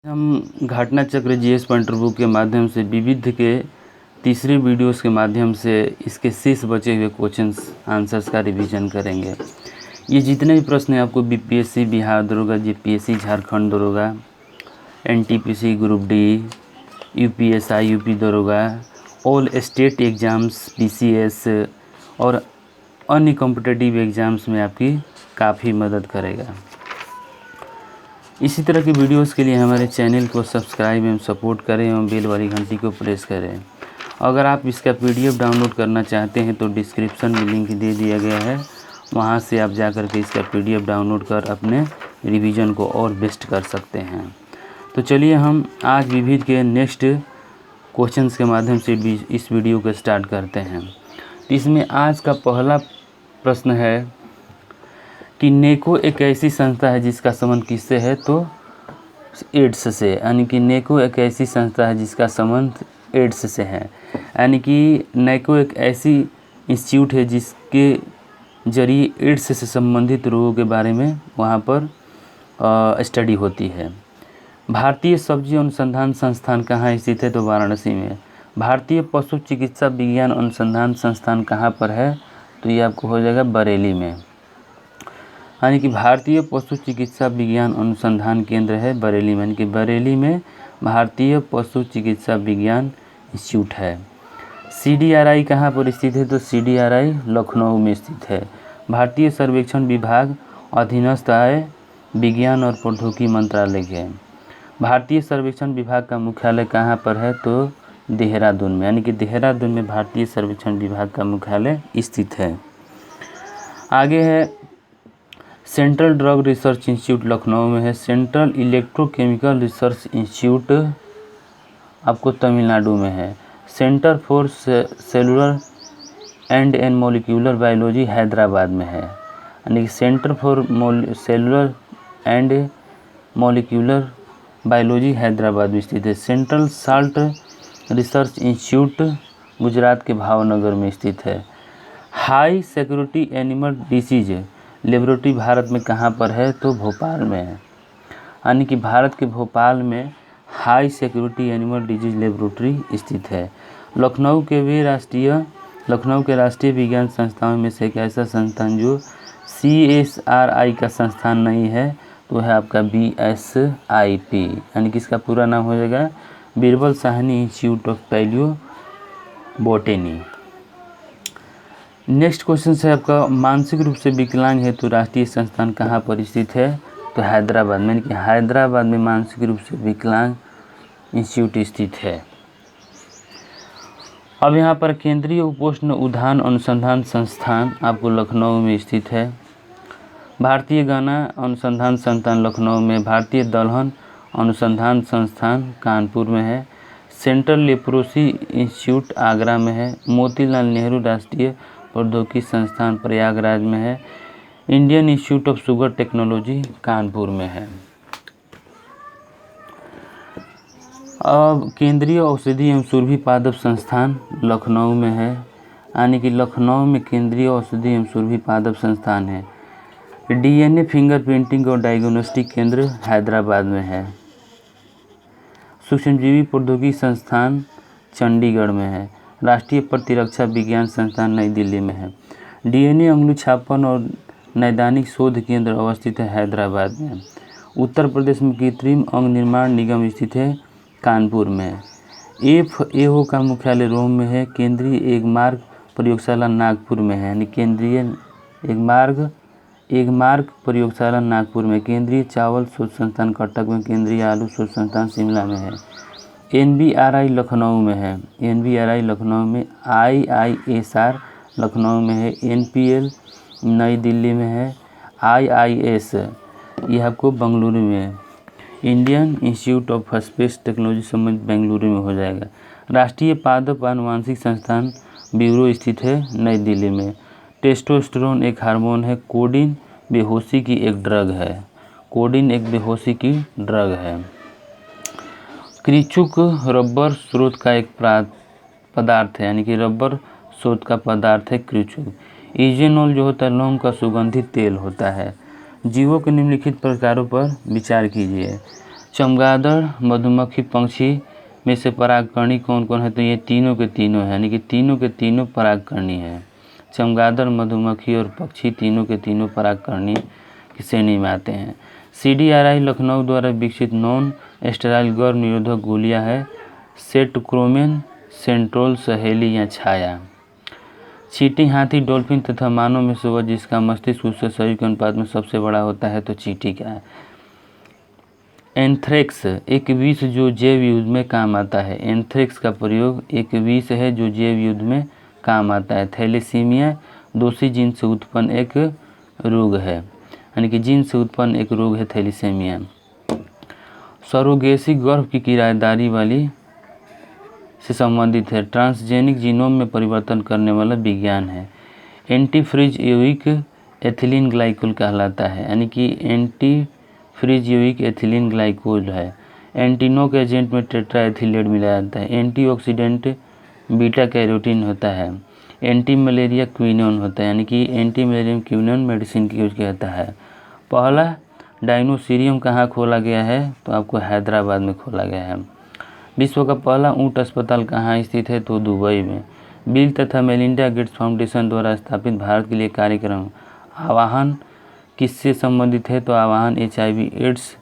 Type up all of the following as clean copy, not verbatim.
हम घटना चक्र जीएस पॉइंटर बुक के माध्यम से विविध के तीसरे वीडियोस के माध्यम से इसके शेष बचे हुए क्वेश्चंस आंसर्स का रिवीजन करेंगे। ये जितने भी प्रश्न हैं आपको बीपीएससी बिहार दरोगा, जीपीएससी झारखंड दरोगा, NTPC group D, UPSI UP दरोगा, ऑल स्टेट एग्ज़ाम्स, पीसीएस और अन्य कॉम्पिटिटिव एग्ज़ाम्स में आपकी काफ़ी मदद करेगा। इसी तरह की वीडियोस के लिए हमारे चैनल को सब्सक्राइब एवं सपोर्ट करें एवं बेल वाली घंटी को प्रेस करें। अगर आप इसका पीडीएफ डाउनलोड करना चाहते हैं तो डिस्क्रिप्शन में लिंक दे दिया गया है, वहां से आप जाकर के इसका पीडीएफ डाउनलोड कर अपने रिवीजन को और बेस्ट कर सकते हैं। तो चलिए हम आज विविध के नेक्स्ट क्वेश्चंस के माध्यम से इस वीडियो को स्टार्ट करते हैं। इसमें आज का पहला प्रश्न है कि नेको एक ऐसी संस्था है जिसका संबंध किससे है, तो एड्स से। यानी कि नेको एक ऐसी संस्था है जिसका संबंध एड्स से है। यानी कि नेको एक ऐसी इंस्टीट्यूट है जिसके जरिए एड्स से संबंधित रोगों के बारे में वहाँ पर स्टडी होती है। भारतीय सब्जी अनुसंधान संस्थान कहाँ स्थित है, तो वाराणसी में। भारतीय पशु चिकित्सा विज्ञान अनुसंधान संस्थान कहाँ पर है, तो ये आपको हो जाएगा बरेली में। यानी कि भारतीय पशु चिकित्सा विज्ञान अनुसंधान केंद्र है बरेली में। यानी कि बरेली में भारतीय पशु चिकित्सा विज्ञान इंस्टीट्यूट है। सीडीआरआई कहाँ पर स्थित है, तो सीडीआरआई लखनऊ में स्थित है। भारतीय सर्वेक्षण विभाग अधीनस्थ आय विज्ञान और प्रौद्योगिकी मंत्रालय है। भारतीय सर्वेक्षण विभाग का मुख्यालय कहाँ पर है, तो देहरादून में। यानी कि देहरादून में भारतीय सर्वेक्षण विभाग का मुख्यालय स्थित है। आगे है central drug research institute Lucknow में है। सेंट्रल इलेक्ट्रोकेमिकल रिसर्च इंस्टीट्यूट आपको तमिलनाडु में है। Centre for cellular and molecular biology Hyderabad में है। यानी कि centre for cellular and molecular biology Hyderabad में स्थित है। Central salt research institute Gujarat के भावनगर में स्थित है। High security animal disease laboratory Bharat में कहाँ पर है, तो भोपाल में है। यानी कि भारत के भोपाल में high security animal disease laboratory स्थित है। लखनऊ के राष्ट्रीय विज्ञान संस्थानों में से एक ऐसा संस्थान जो CSRI का संस्थान नहीं है, तो है आपका BSIP। यानी कि इसका पूरा नाम हो जाएगा Birbal Sahni institute of palaeobotany. Next question है आपका मानसिक रूप से विकलांग हेतु राष्ट्रीय संस्थान कहाँ पर स्थित है, तो हैदराबाद में। यानी कि हैदराबाद में मानसिक रूप से विकलांग इंस्टीट्यूट स्थित है। अब यहाँ पर केंद्रीय उपोष्ण उद्यान अनुसंधान संस्थान आपको लखनऊ में स्थित है। भारतीय गन्ना अनुसंधान संस्थान लखनऊ में। भारतीय दलहन अनुसंधान संस्थान कानपुर में है। सेंट्रल लेप्रोसी इंस्टीट्यूट आगरा में है। मोतीलाल नेहरू राष्ट्रीय प्रौद्योगिकी संस्थान प्रयागराज में है। Indian institute of sugar technology Kanpur में है। अब केंद्रीय औषधि एवं सुरभि पादप संस्थान लखनऊ में है। यानी कि लखनऊ में केंद्रीय औषधि एवं सुरभि पादप संस्थान है। DNA फिंगरप्रिंटिंग और डायग्नोस्टिक केंद्र हैदराबाद में है। सूक्ष्मजीवी प्रौद्योगिकी संस्थान चंडीगढ़ में है। राष्ट्रीय प्रतिरक्षा विज्ञान संस्थान नई दिल्ली में है। DNA अंगुली छापन और नैदानिक शोध केंद्र अवस्थित है हैदराबाद में। उत्तर प्रदेश में कृत्रिम अंग निर्माण निगम स्थित है कानपुर में। FAO का मुख्यालय रोम में है। केंद्रीय एकमार्ग प्रयोगशाला नागपुर में है। यानी केंद्रीय एकमार्ग प्रयोगशाला नागपुर में। केंद्रीय चावल शोध संस्थान कटक में। केंद्रीय आलू शोध संस्थान शिमला में है। NBRI लखनऊ में है। NBRI लखनऊ में। IISR लखनऊ में है। NPL नई दिल्ली में है। IIS यह आपको बेंगलुरु में है। Indian institute of space technology संबंधित बेंगलुरु में हो जाएगा। राष्ट्रीय पादप आनुवांशिक संस्थान ब्यूरो स्थित है नई दिल्ली में। टेस्टोस्टेरोन एक हार्मोन है। कोडीन बेहोशी की एक ड्रग है। कोडीन एक बेहोशी की ड्रग है। क्रिचुक रबर स्रोत का एक पदार्थ है। यानी कि रबर स्रोत का पदार्थ है क्रिचुक। इजेनॉल जो होता है लौंग का सुगंधित तेल होता है। जीवों के निम्नलिखित प्रकारों पर विचार कीजिए। चमगादड़ मधुमक्खी पंक्षी में से परागकर्णी कौन कौन है? तो ये तीनों के तीनों है, यानी कि तीनों के तीनों परागकर्णी है। चमगादड़ मधुमक्खी और पक्षी तीनों के तीनों परागकर्णी की श्रेणी में आते हैं। CDRI लखनऊ द्वारा विकसित नॉन स्टेराइल गर्भ निरोधक गोलियां है सेटक्रोमेन, सेंट्रोल, सहेली या छाया। चींटी, हाथी, डॉल्फिन तथा मानव में से वह जिसका मस्तिष्क उसके शरीर के अनुपात में सबसे बड़ा होता है, तो चींटी क्या है? एंथ्रेक्स, एक विष जो जैव युद्ध में काम आता है। एंथ्रेक्स का प्रयोग एक विष है जो जैव युद्ध में काम आता है। थैलेसीमिया, दोषी जीन से उत्पन्न एक रोग है, यानी कि जीन से उत्पन्न एक रोग है थैलेसीमिया। सरोगेसी, गर्भ की किराएदारी वाली से संबंधित है। ट्रांसजेनिक जीनोम में परिवर्तन करने वाला विज्ञान है। एंटीफ्रिज-यूरिक एथिलीन ग्लाइकोल कहलाता है, यानी कि एंटीफ्रिज-यूरिक एथिलीन ग्लाइकोल है। एंटीनोक एजेंट में टेट्रा एथिलेट मिलाया जाता है। एंटीऑक्सीडेंट बीटा कैरोटीन होता है। एंटी मलेरिया क्विनोन होता है, यानी कि एंटी मलेरिया क्विनोन मेडिसिन की यूज किया जाता है। पहला डायनोसीरियम कहाँ खोला गया है? तो आपको हैदराबाद में खोला गया है। विश्व का पहला ऊँट अस्पताल कहाँ स्थित है? तो दुबई में। बिल तथा मेलिंडा गेट्स फाउंडेशन द्वारा स्थापित भारत के लिए कार्यक्रम आह्वान किससे संबंधित है? तो आह्वान HIV एड्स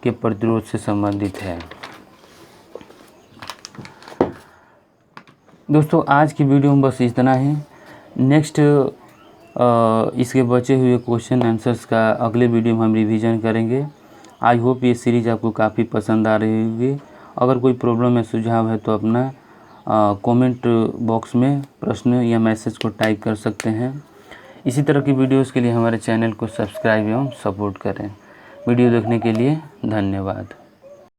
के प्रतिरोध से संबंधित है। दोस्तों आज की वीडियो में बस इतना ही। नेक्स्ट इसके बचे हुए क्वेश्चन आंसर्स का अगले वीडियो में हम रिवीजन करेंगे। आई होप ये सीरीज़ आपको काफ़ी पसंद आ रही होगी। अगर कोई प्रॉब्लम या सुझाव है तो अपना कमेंट बॉक्स में प्रश्न या मैसेज को टाइप कर सकते हैं। इसी तरह की वीडियोस के लिए हमारे चैनल को सब्सक्राइब एवं सपोर्ट करें। वीडियो देखने के लिए धन्यवाद।